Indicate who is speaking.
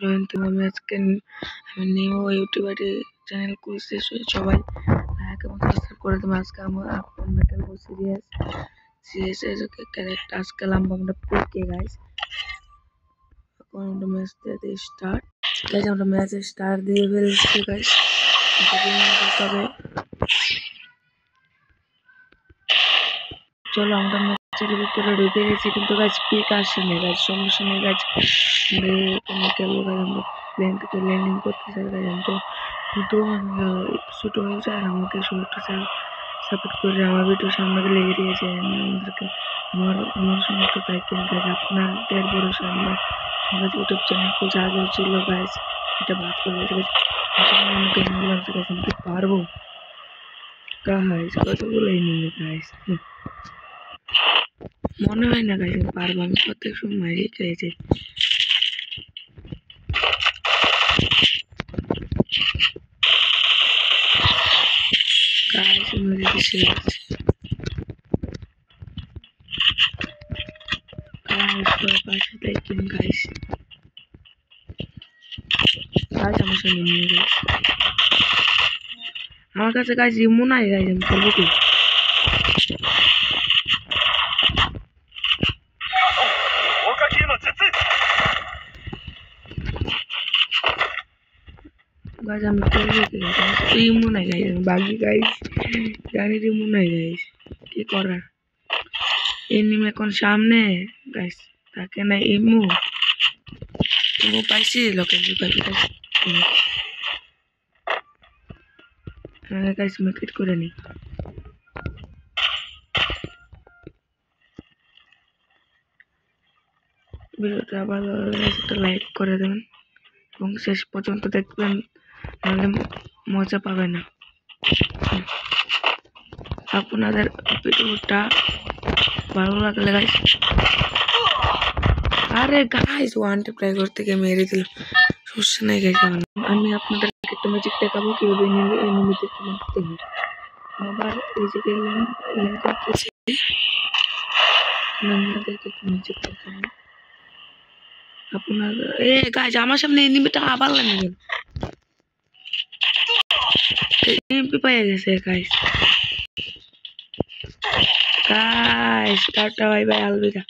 Speaker 1: জয়ন্তী আমি আজকে আমি নিউ ইউটিউবার চ্যানেল খুলছি সবাই লাইক এবং সাবস্ক্রাইব করে দেবেন। আজকে আমরা খেলবো সিরিয়াস এর ক্যারেক্টার আজকে আমরা পিকে গাইস। এখন আমরা ম্যাচ দিয়ে স্টার্ট গাইস, আমরা ম্যাচ স্টার্ট দিয়ে ফেলছি গাইস। তবে চলো আমরা ম্যাচের ভিতরে ঢুকে গেছি, কিন্তু গাইস পিক আসে না গাইস, সমস্যা নেই গাইস। আমরা খেলবো গাইস, আমরা প্লেন থেকে ল্যান্ডিং করতে চাই গাইস। কিন্তু ছোট হয়ে যায় আমাকে সাপোর্ট করে আমার ভিডিও সামনে লেগে দিয়েছে আমাদেরকে। আমার সমস্ত থাকেন গাইস, আপনাদের ভরসা আমরা ইউটিউব চ্যানেল খুলছে, আগে ছিল গাইস, এটা বাদ করে গাইস। আমাকে লাগছে গাইস, আমি কি পারবো গাইস? কতগুলো এনিমি গাইস, মনে হয় না গাইস আমি পারবো। আমি প্রত্যেক সময় খেয়েছি গাইস, মেরে দিছে গাইস। পাশে দেখেন গাইস, আমার সামনে নিয়ে গাইস, আমার কাছে গাইস ইমো নাই গাইস, আমি করবো কি? গাইস আমি করবো কি গাইস? আমার তো ইমো নাই গাইস, আমি বাকি গাইস জানি ইমো নাই গাইস, কি করার? এনিমি এখন সামনে গাইস, তাকে না ইমো পাইছি লোকের পাইছি গাইস। গাইস মেকেট করে নি, ভিডিওটা ভালো লাগলে একটা লাইক করে দেবেন এবং শেষ পর্যন্ত দেখবেন, নাহলে মজা পাবে না। আপনাদের ভিডিওটা ভালো লাগলে গাইস, আরে গাইস ওয়ান টু প্লে করতে গিয়ে মেরে দিল, সমস্যা নাই গাইস। আমি আপনাদেরকে একটা ম্যাজিক দেখাবো কিভাবে এনিমিদেরকে মারতে হয়। আবার এই জায়গায় ল্যান্ড করতেছি, আপনাদেরকে একটা ম্যাজিক দেখাবো। আপনার গাইস আমার সামনে এনিমিটা আবার লাগে গেল, এমপি পেয়ে গেছে guys. Guys tata bye bye, Alvida.